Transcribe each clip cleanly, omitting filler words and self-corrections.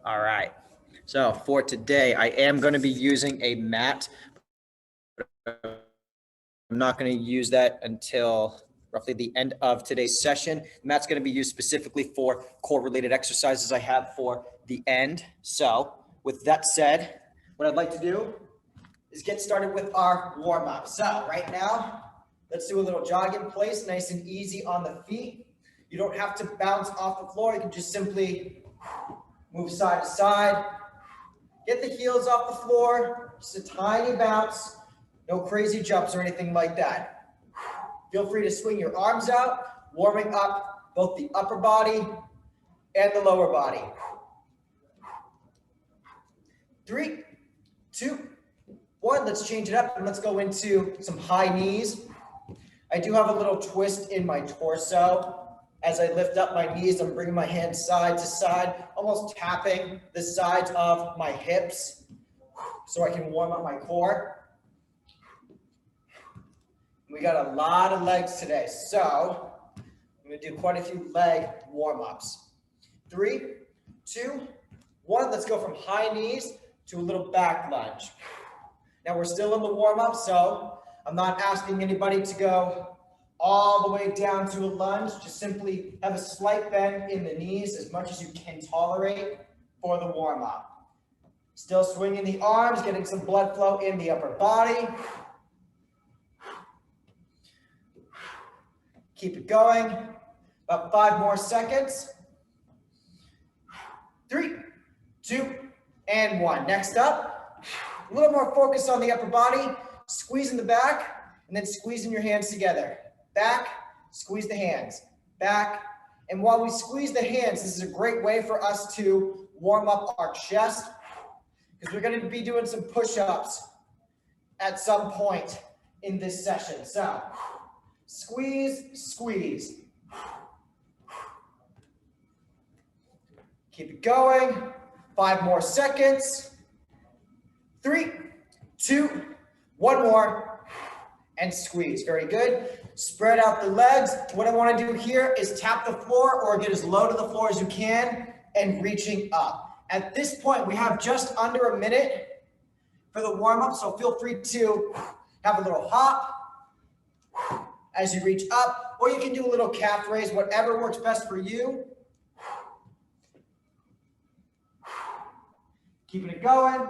All right. So for today, I am going to be using a mat. I'm not going to use that until roughly the end of today's session. The mat's going to be used specifically for core-related exercises I have for the end. So with that said, what I'd like to do is get started with our warm-up. So right now, let's do a little jog in place, nice and easy on the feet. You don't have to bounce off the floor. You can just simply move side to side. Get the heels off the floor, just a tiny bounce. No crazy jumps or anything like that. Feel free to swing your arms out, warming up both the upper body and the lower body. 3, 2, 1. Let's change it up and let's go into some high knees. I do have a little twist in my torso. As I lift up my knees, I'm bringing my hands side to side, almost tapping the sides of my hips so I can warm up my core. We got a lot of legs today, so I'm going to do quite a few leg warm-ups. 3, 2, 1. Let's go from high knees to a little back lunge. Now we're still in the warm-up, so I'm not asking anybody to go all the way down to a lunge. Just simply have a slight bend in the knees as much as you can tolerate for the warm-up. Still swinging the arms, getting some blood flow in the upper body. Keep it going. About 5 more seconds. 3, 2, and 1. Next up, a little more focus on the upper body. Squeeze in the back, and then squeezing your hands together. Back, squeeze the hands. Back. And while we squeeze the hands, this is a great way for us to warm up our chest, because we're going to be doing some push-ups at some point in this session. So, squeeze, squeeze. Keep it going. 5 more seconds. 3, 2, 1 more. And squeeze. Very good. Spread out the legs. What I want to do here is tap the floor or get as low to the floor as you can and reaching up. At this point, we have just under a minute for the warm-up, so feel free to have a little hop as you reach up, or you can do a little calf raise, whatever works best for you. Keeping it going.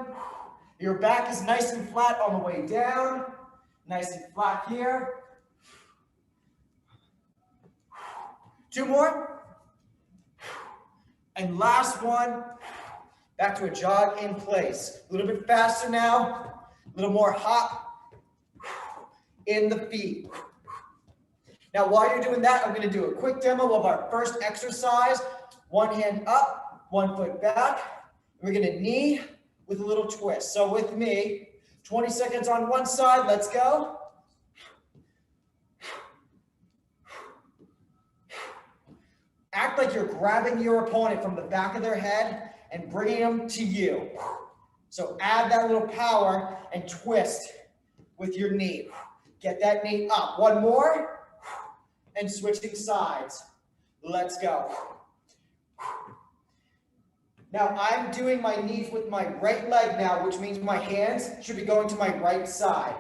Your back is nice and flat on the way down. Nice and flat here. 2 more. And last one. Back to a jog in place. A little bit faster now. A little more hop in the feet. Now, while you're doing that, I'm going to do a quick demo of our first exercise. 1 hand up, 1 foot back. We're going to knee with a little twist. So with me, 20 seconds on one side. Let's go. Act like you're grabbing your opponent from the back of their head and bringing them to you. So add that little power and twist with your knee. Get that knee up. 1 more. And switching sides. Let's go. Now I'm doing my knees with my right leg now, which means my hands should be going to my right side.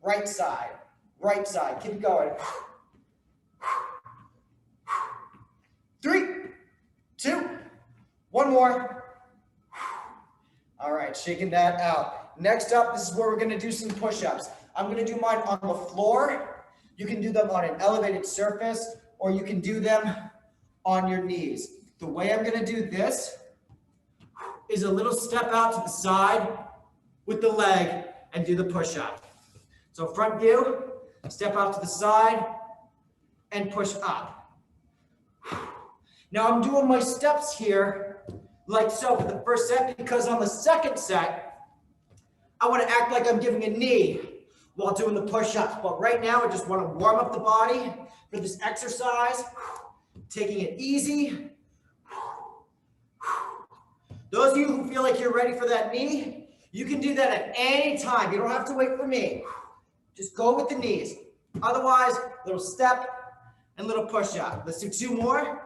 Right side. Right side. Keep going. 3, 2, 1 more. All right, shaking that out. Next up, this is where we're going to do some push-ups. I'm going to do mine on the floor. You can do them on an elevated surface, or you can do them on your knees. The way I'm going to do this is a little step out to the side with the leg and do the push-up. So front view, step out to the side and push up. Now I'm doing my steps here like so for the first set, because on the second set, I want to act like I'm giving a knee while doing the push-ups. But right now, I just want to warm up the body for this exercise, taking it easy. Those of you who feel like you're ready for that knee, you can do that at any time. You don't have to wait for me. Just go with the knees. Otherwise, little step and little push-up. Let's do 2 more.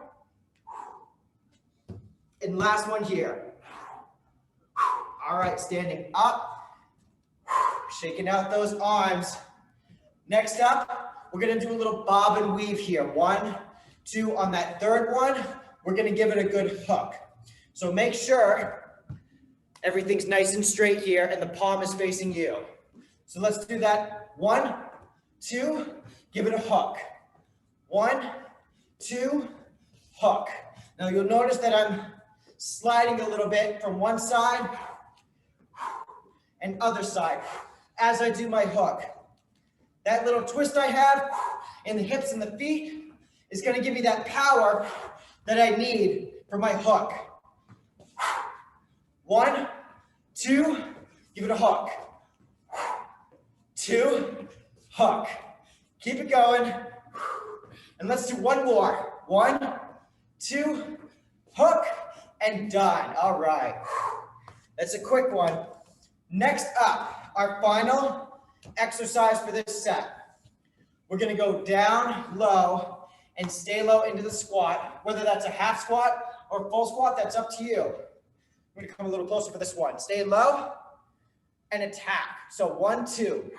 And last one here. All right, standing up, shaking out those arms. Next up, we're gonna do a little bob and weave here. 1, 2, on that third one, we're gonna give it a good hook. So make sure everything's nice and straight here and the palm is facing you. So let's do that. 1, 2, give it a hook. 1, 2, hook. Now you'll notice that I'm sliding a little bit from one side and other side as I do my hook. That little twist I have in the hips and the feet is going to give me that power that I need for my hook. 1, 2, give it a hook. 2, hook. Keep it going. And let's do one more. 1, 2, hook, and done. All right. That's a quick one. Next up, our final exercise for this set. We're going to go down low and stay low into the squat. Whether that's a half squat or full squat, that's up to you. I'm going to come a little closer for this one. Stay low and attack. So 1, 2.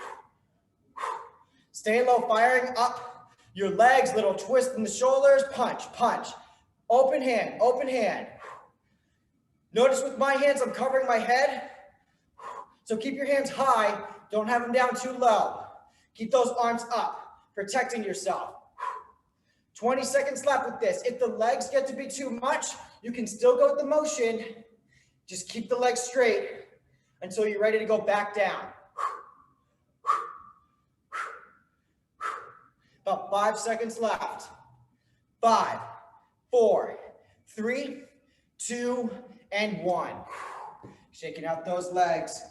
Stay low, firing up your legs, little twist in the shoulders, punch, punch. Open hand, open hand. Notice with my hands, I'm covering my head. So keep your hands high. Don't have them down too low. Keep those arms up, protecting yourself. 20 seconds left with this. If the legs get to be too much, you can still go with the motion. Just keep the legs straight until you're ready to go back down. About 5 seconds left. 5, 4, 3, 2, and 1. Shaking out those legs.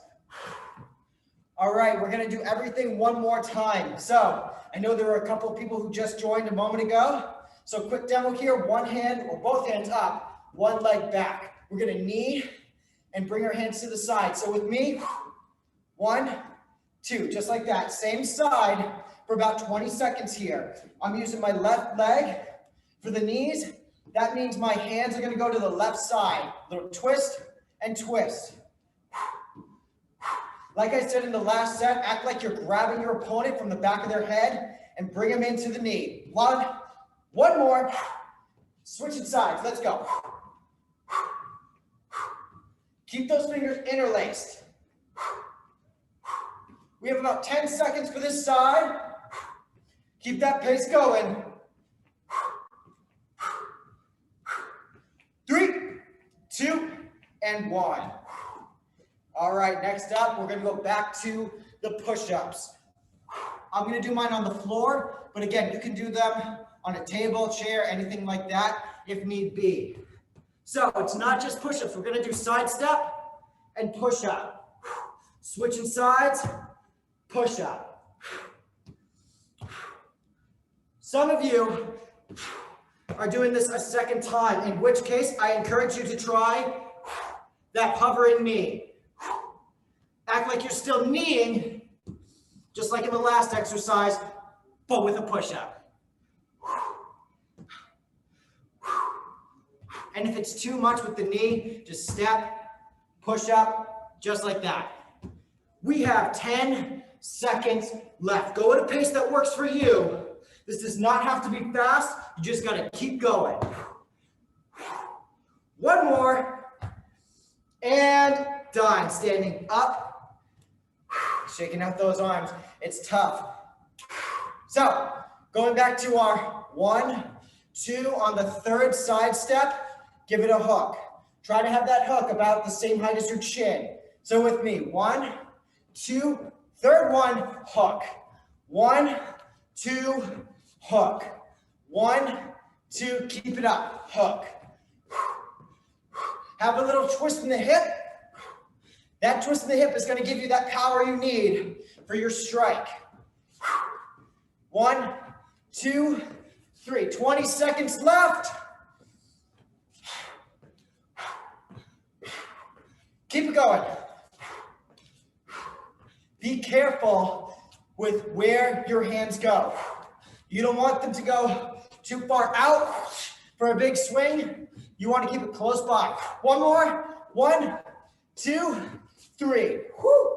All right, we're gonna do everything one more time. So I know there were a couple of people who just joined a moment ago. So quick demo here, one hand or both hands up, one leg back. We're gonna knee and bring our hands to the side. So with me, 1, 2, just like that. Same side for about 20 seconds here. I'm using my left leg for the knees. That means my hands are gonna go to the left side. Little twist and twist. Like I said in the last set, act like you're grabbing your opponent from the back of their head and bring them into the knee. One more. Switching sides. Let's go. Keep those fingers interlaced. We have about 10 seconds for this side. Keep that pace going. 3, 2, and 1. All right, next up, we're gonna go back to the push-ups. I'm gonna do mine on the floor, but again, you can do them on a table, chair, anything like that, if need be. So it's not just push-ups. We're gonna do side step and push-up. Switching sides, push-up. Some of you are doing this a second time, in which case I encourage you to try that hovering knee. Act like you're still kneeing, just like in the last exercise, but with a push-up. And if it's too much with the knee, just step, push up, just like that. We have 10 seconds left. Go at a pace that works for you. This does not have to be fast. You just got to keep going. One more. And done. Standing up. Shaking out those arms. It's tough. So, going back to our 1, 2 on the third side step, give it a hook. Try to have that hook about the same height as your chin. So with me, 1, 2, third one, hook. 1, 2, hook. 1, 2, keep it up, hook. Have a little twist in the hip. That twist in the hip is going to give you that power you need for your strike. 1, 2, 3. 20 seconds left. Keep it going. Be careful with where your hands go. You don't want them to go too far out for a big swing. You want to keep it close by. One more. 1, 2, 3. Woo.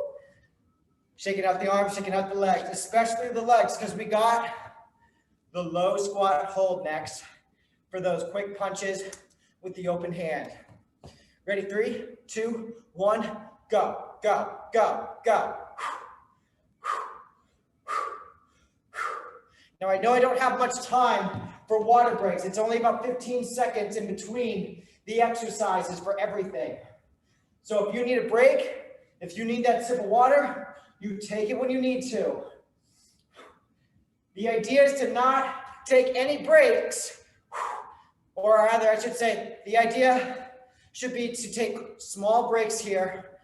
Shaking out the arms, shaking out the legs, especially the legs, because we got the low squat hold next for those quick punches with the open hand. Ready? 3, 2, 1, go, go, go, go. Now I know I don't have much time for water breaks. It's only about 15 seconds in between the exercises for everything. So if you need a break, if you need that sip of water, you take it when you need to. The idea is to not take any breaks, or rather I should say, the idea should be to take small breaks here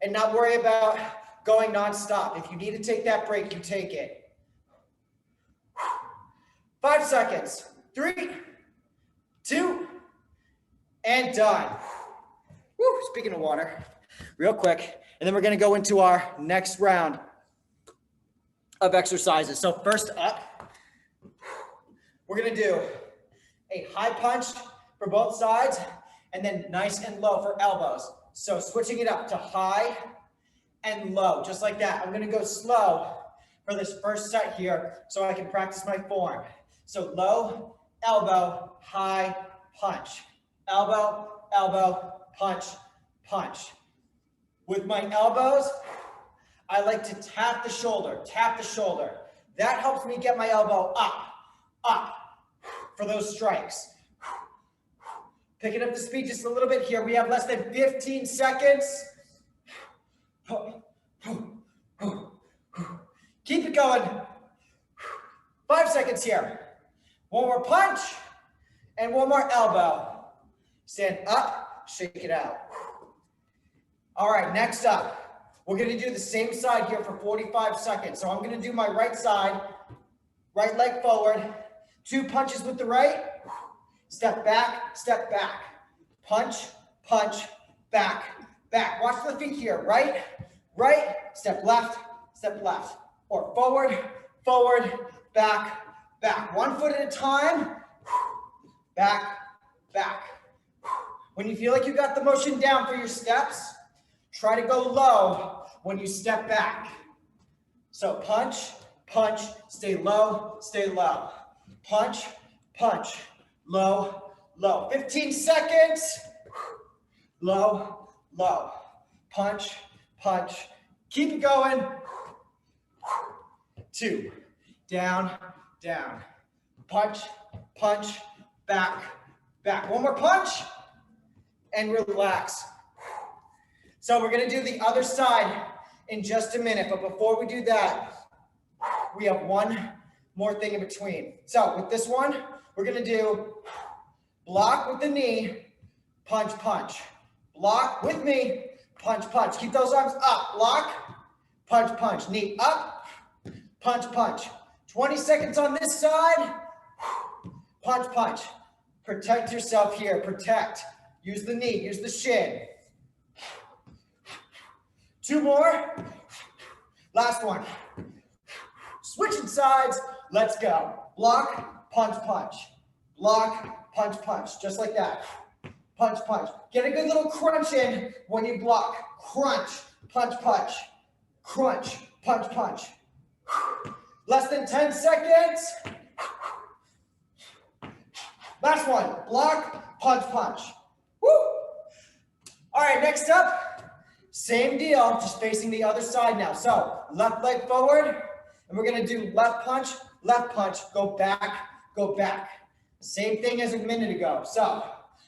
and not worry about going nonstop. If you need to take that break, you take it. 5 seconds. 3, 2, and done. Woo, speaking of water, real quick, and then we're gonna go into our next round of exercises. So first up, we're gonna do a high punch for both sides, and then nice and low for elbows. So switching it up to high and low, just like that. I'm gonna go slow for this first set here so I can practice my form. So low, elbow, high, punch. Elbow, elbow, punch, punch. With my elbows, I like to tap the shoulder, tap the shoulder. That helps me get my elbow up, up for those strikes. Picking up the speed just a little bit here. We have less than 15 seconds. Keep it going. 5 seconds here. One more punch and one more elbow. Stand up, shake it out. All right, next up, we're gonna do the same side here for 45 seconds. So I'm gonna do my right side, right leg forward, 2 punches with the right, step back, punch, punch, back, back. Watch the feet here, right, right, step left, or forward, forward, back, back. 1 foot at a time, back, back. When you feel like you got the motion down for your steps, try to go low when you step back. So punch, punch, stay low, punch, punch, low, low. 15 seconds, low, low, punch, punch, keep it going. 2, down, down, punch, punch, back, back. One more punch and relax. So we're gonna do the other side in just a minute, but before we do that, we have one more thing in between. So with this one, we're gonna do block with the knee, punch, punch. Block with me, punch, punch. Keep those arms up, block, punch, punch. Knee up, punch, punch. 20 seconds on this side, punch, punch. Protect yourself here, protect. Use the knee, use the shin. 2 more. Last one. Switching sides, let's go. Block, punch, punch. Block, punch, punch. Just like that. Punch, punch. Get a good little crunch in when you block. Crunch, punch, punch. Crunch, punch, punch. Less than 10 seconds. Last one. Block, punch, punch. Woo! All right, next up, same deal, just facing the other side now. So left leg forward, and we're gonna do left punch, go back, go back. Same thing as a minute ago. So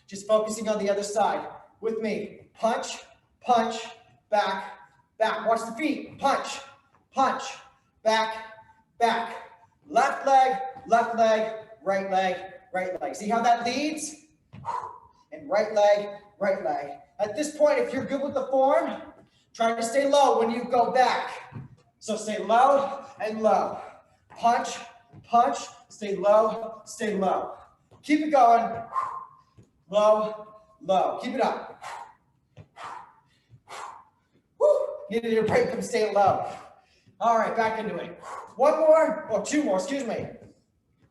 just focusing on the other side with me. Punch, punch, back, back. Watch the feet. Punch, punch, back, back. Left leg, right leg, right leg. See how that leads? And right leg, right leg. At this point, if you're good with the form, try to stay low when you go back. So stay low and low. Punch, punch, stay low, stay low. Keep it going. Low, low. Keep it up. Woo! Needed a break from staying low. All right, back into it. 1 more, or 2 more, excuse me.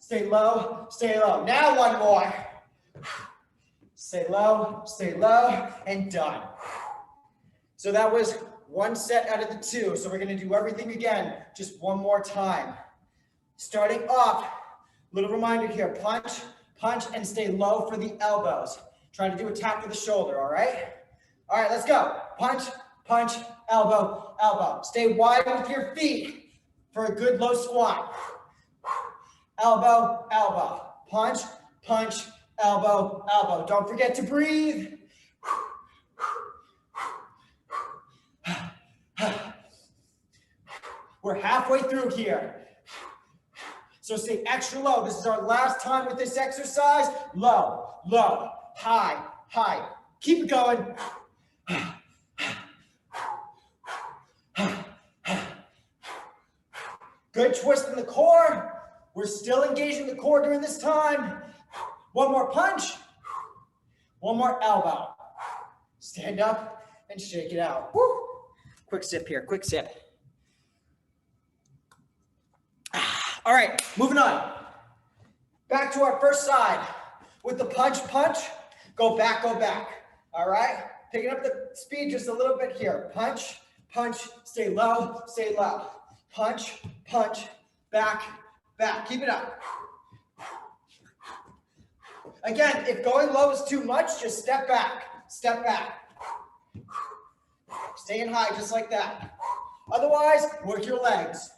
stay low, stay low. Now one more. Stay low, and done. So that was one set out of the two. So we're gonna do everything again, just one more time. Starting off, little reminder here, punch, punch, and stay low for the elbows. Trying to do a tap to the shoulder, all right? All right, let's go. Punch, punch, elbow, elbow. Stay wide with your feet for a good low squat. Elbow, elbow. Punch, punch, elbow, elbow. Don't forget to breathe. We're halfway through here. So stay extra low. This is our last time with this exercise. Low, low, high, high. Keep it going. Good twist in the core. We're still engaging the core during this time. One more punch. One more elbow. Stand up and shake it out. Woo. Quick sip here, quick sip. All right, moving on. Back to our first side. With the punch, punch, go back, go back. All right? Picking up the speed just a little bit here. Punch, punch, stay low, stay low. Punch, punch, back, back. Keep it up. Again, if going low is too much, just step back, step back. Staying high just like that. Otherwise, work your legs.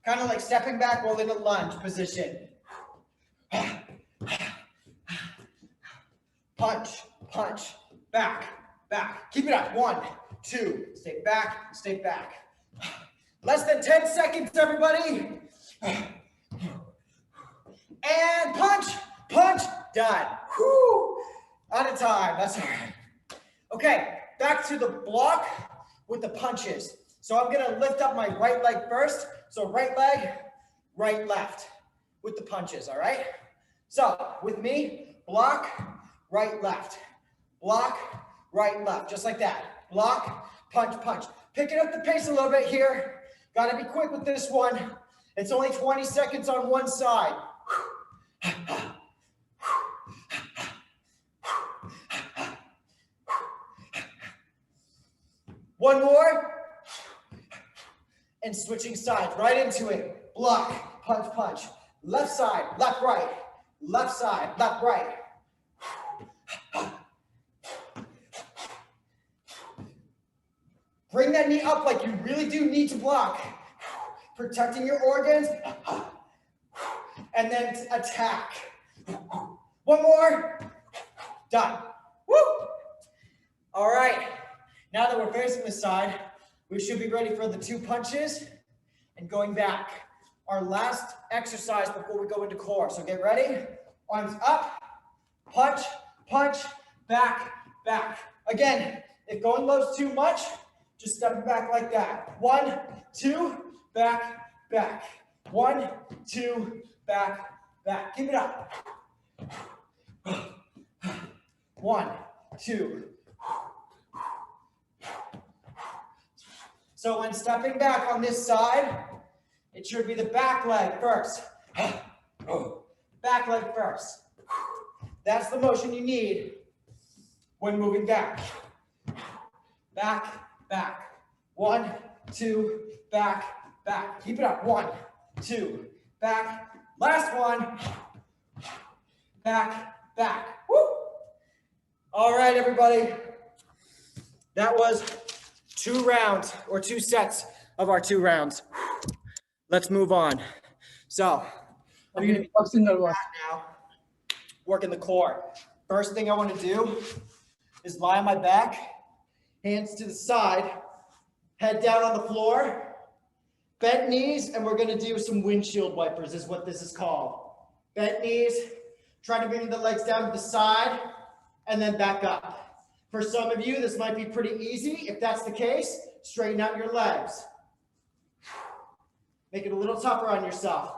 Kind of like stepping back while in a lunge position. Punch, punch, back, back. Keep it up. 1, 2, stay back, stay back. Less than 10 seconds, everybody. And punch, punch, done. Whew. Out of time, that's all right. Okay, back to the block with the punches. So I'm gonna lift up my right leg first. So right leg, right, left with the punches, all right? So with me, block, right, left. Block, right, left, just like that. Block, punch, punch. Picking up the pace a little bit here. Gotta be quick with this one. It's only 20 seconds on one side. One more. And switching sides, right into it. Block, punch, punch. Left side, left, right. Left side, left, right. Bring that knee up like you really do need to block. Protecting your organs. And then attack. One more. Done. Woo! All right. Now that we're facing the side, we should be ready for the 2 punches and going back. Our last exercise before we go into core. So get ready. Arms up, punch, punch, back, back. Again, if going low is too much, just stepping back like that. 1, 2, back, back. 1, 2, back, back. Keep it up. 1, 2. So when stepping back on this side, it should be the back leg first. Back leg first. That's the motion you need when moving back. Back, back. 1, 2, back, back. Keep it up. 1, 2, back. Last one. Back, back. Woo! All right, everybody. That was 2 rounds or 2 sets of our 2 rounds. Let's move on. So we're going to be focusing now, working the core. First thing I want to do is lie on my back, hands to the side, head down on the floor, bent knees, and we're going to do some windshield wipers is what this is called. Bent knees, try to bring the legs down to the side, and then back up. For some of you, this might be pretty easy. If that's the case, straighten out your legs. Make it a little tougher on yourself.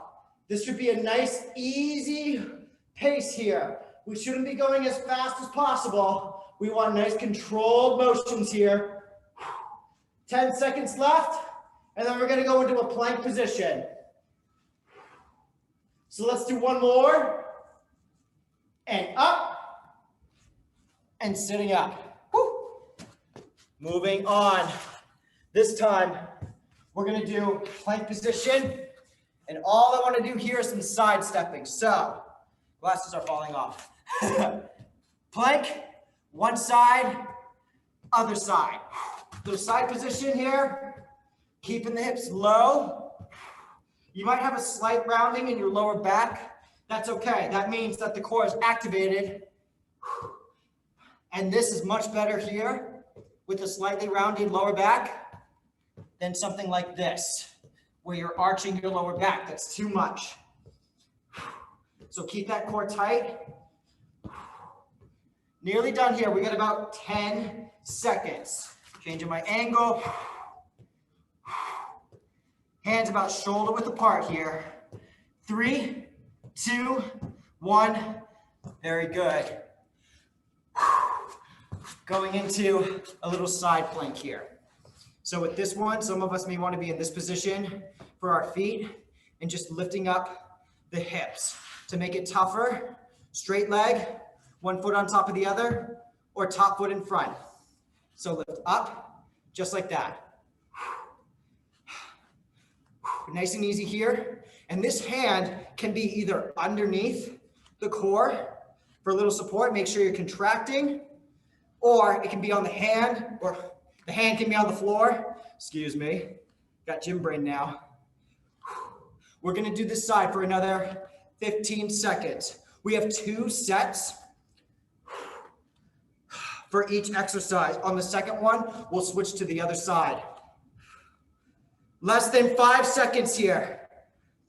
This should be a nice, easy pace here. We shouldn't be going as fast as possible. We want nice controlled motions here. 10 seconds left. And then we're going to go into a plank position. So let's do one more. And up. And sitting up. Woo. Moving on. This time, we're going to do plank position. And all I want to do here is some side stepping. So, glasses are falling off. Plank, one side, other side. So side position here, keeping the hips low. You might have a slight rounding in your lower back. That's okay. That means that the core is activated. And this is much better here with a slightly rounded lower back than something like this, where you're arching your lower back. That's too much. So keep that core tight. Nearly done here. We got about 10 seconds. Changing my angle. Hands about shoulder width apart here. 3, 2, 1. Very good. Going into a little side plank here. So with this one, some of us may want to be in this position for our feet and just lifting up the hips to make it tougher. Straight leg, one foot on top of the other, or top foot in front. So lift up, just like that. Nice and easy here. And this hand can be either underneath the core for a little support, make sure you're contracting, or it can be on the hand, or the hand can be on the floor. Excuse me, got gym brain now. We're gonna do this side for another 15 seconds. We have 2 sets for each exercise. On the second one, we'll switch to the other side. Less than 5 seconds here.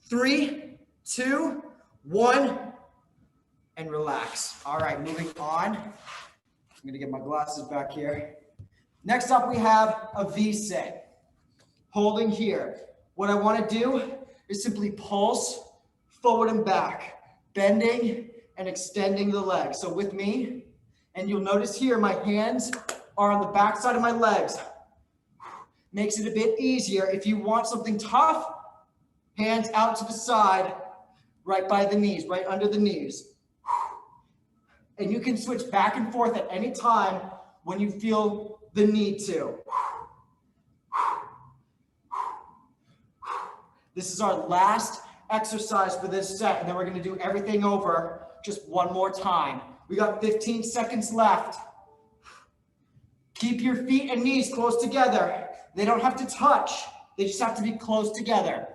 3, 2, 1, and relax. All right, moving on. I'm gonna get my glasses back here. Next up, we have a V-sit. Holding here. What I wanna do is simply pulse forward and back, bending and extending the leg. So with me, and you'll notice here, my hands are on the back side of my legs. Makes it a bit easier. If you want something tough, hands out to the side, right by the knees, right under the knees. And you can switch back and forth at any time when you feel the need to. This is our last exercise for this set, and then we're going to do everything over just one more time. We got 15 seconds left. Keep your feet and knees close together. They don't have to touch. They just have to be close together.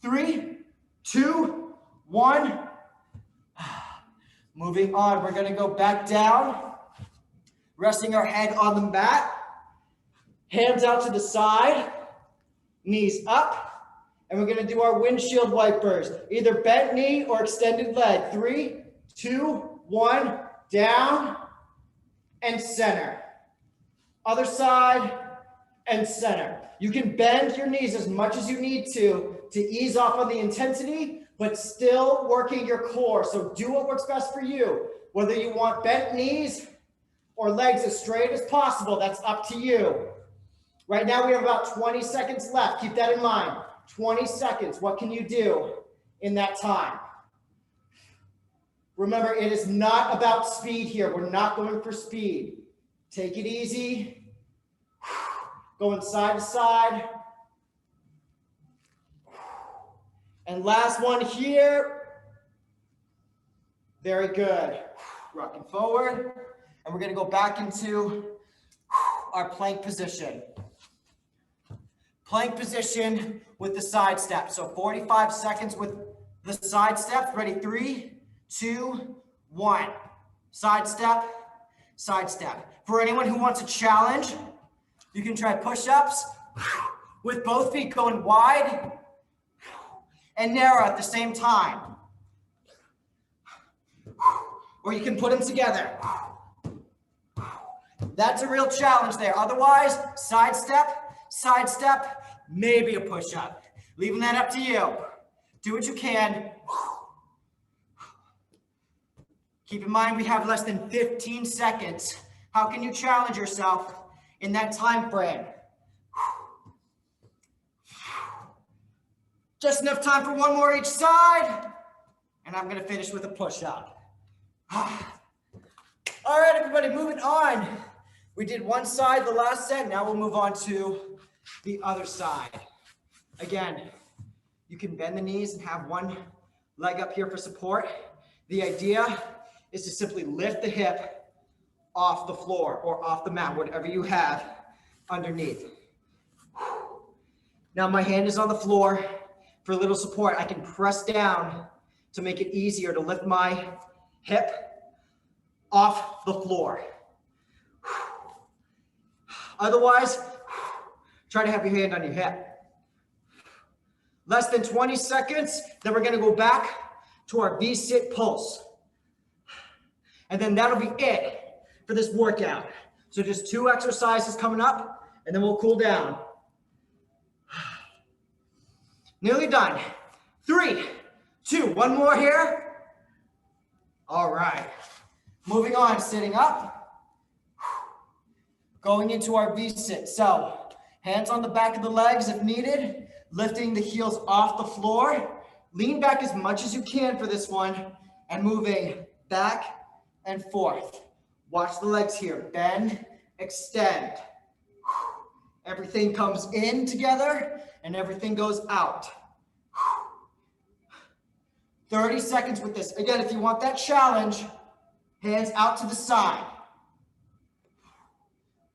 3, 2, 1. Moving on, we're going to go back down, resting our head on the mat. Hands out to the side, knees up. And we're going to do our windshield wipers, either bent knee or extended leg. 3, 2, 1, down and center. Other side and center. You can bend your knees as much as you need to ease off on the intensity, but still working your core. So do what works best for you. Whether you want bent knees or legs as straight as possible, that's up to you. Right now we have about 20 seconds left. Keep that in mind. 20 seconds. What can you do in that time? Remember, it is not about speed here. We're not going for speed. Take it easy. Going side to side. And last one here. Very good. Rocking forward. And we're going to go back into our plank position. Plank position with the side step. So 45 seconds with the side step. Ready? 3, 2, 1. Side step, side step. For anyone who wants a challenge, you can try push-ups with both feet going wide and narrow at the same time. Or you can put them together. That's a real challenge there. Otherwise, side step, maybe a push-up. Leaving that up to you. Do what you can. Keep in mind, we have less than 15 seconds. How can you challenge yourself in that time frame? Just enough time for one more each side. And I'm gonna finish with a push-up. All right, everybody, moving on. We did one side the last set. Now we'll move on to the other side. Again, you can bend the knees and have one leg up here for support. The idea is to simply lift the hip off the floor or off the mat, whatever you have underneath. Now my hand is on the floor for a little support. I can press down to make it easier to lift my hip off the floor. Otherwise, try to have your hand on your hip. Less than 20 seconds, then we're gonna go back to our V-sit pulse. And then that'll be it for this workout. So just 2 exercises coming up, and then we'll cool down. Nearly done. 3, 2, one more here. All right. Moving on, sitting up. Going into our V-sit. So hands on the back of the legs if needed, lifting the heels off the floor. Lean back as much as you can for this one and moving back and forth. Watch the legs here. Bend, extend. Everything comes in together and everything goes out. 30 seconds with this. Again, if you want that challenge, hands out to the side.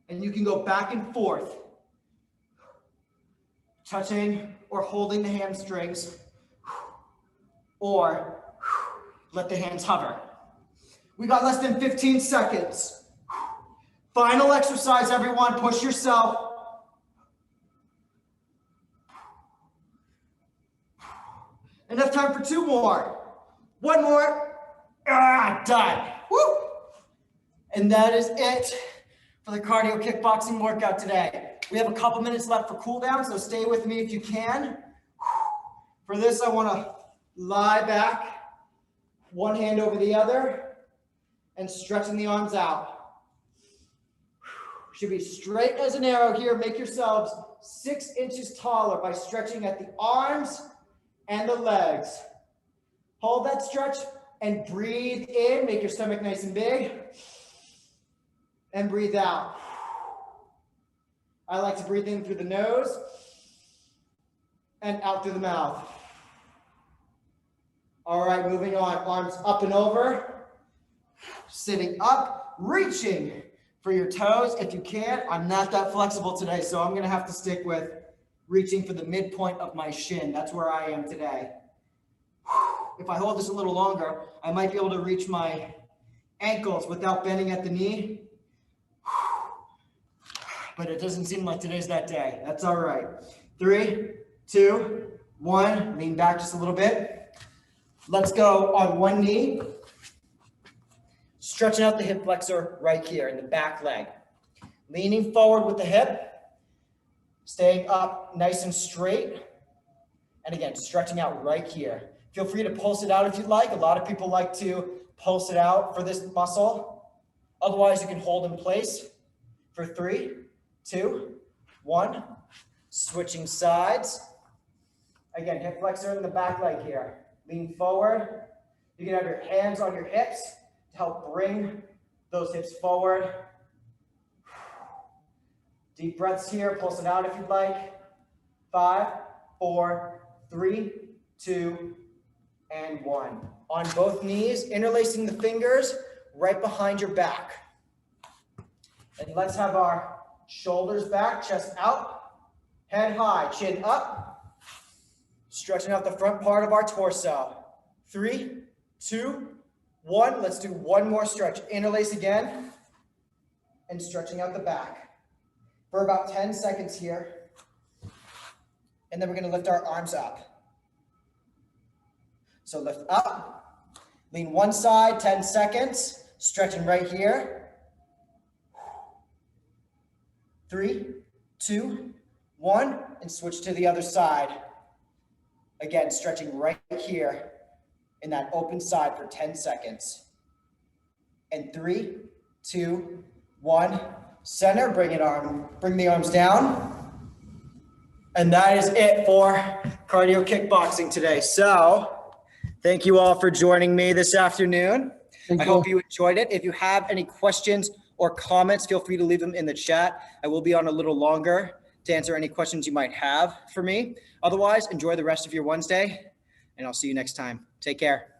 And you can go back and forth, touching or holding the hamstrings, or let the hands hover. We got less than 15 seconds. Final exercise, everyone. Push yourself. Enough time for 2 more. 1 more. Done. Woo! And that is it for the cardio kickboxing workout today. We have a couple minutes left for cool down, so stay with me if you can. For this, I want to lie back, one hand over the other, and stretching the arms out. Should be straight as an arrow here. Make yourselves 6 inches taller by stretching at the arms and the legs. Hold that stretch and breathe in. Make your stomach nice and big. And breathe out. I like to breathe in through the nose and out through the mouth. All right, moving on. Arms up and over. Sitting up, reaching for your toes if you can. I'm not that flexible today, so I'm going to have to stick with reaching for the midpoint of my shin. That's where I am today. If I hold this a little longer, I might be able to reach my ankles without bending at the knee. But it doesn't seem like today's that day. That's all right. 3, 2, 1. Lean back just a little bit. Let's go on one knee. Stretching out the hip flexor right here in the back leg. Leaning forward with the hip. Staying up nice and straight. And again, stretching out right here. Feel free to pulse it out if you'd like. A lot of people like to pulse it out for this muscle. Otherwise, you can hold in place for 3, 2, 1. Switching sides. Again, hip flexor in the back leg here. Lean forward. You can have your hands on your hips to help bring those hips forward. Deep breaths here. Pulse it out if you'd like. 5, 4, 3, 2, and 1. On both knees, interlacing the fingers right behind your back. And let's have our shoulders back, chest out, head high, chin up, stretching out the front part of our torso. 3, 2, 1. Let's do one more stretch. Interlace again and stretching out the back for about 10 seconds here. And then we're going to lift our arms up. So lift up, lean one side, 10 seconds, stretching right here. 3, 2, 1, and switch to the other side. Again, stretching right here in that open side for 10 seconds. And 3, 2, 1, center, bring the arms down. And that is it for cardio kickboxing today. So thank you all for joining me this afternoon. I hope you enjoyed it. If you have any questions or comments, feel free to leave them in the chat. I will be on a little longer to answer any questions you might have for me. Otherwise, enjoy the rest of your Wednesday, and I'll see you next time. Take care.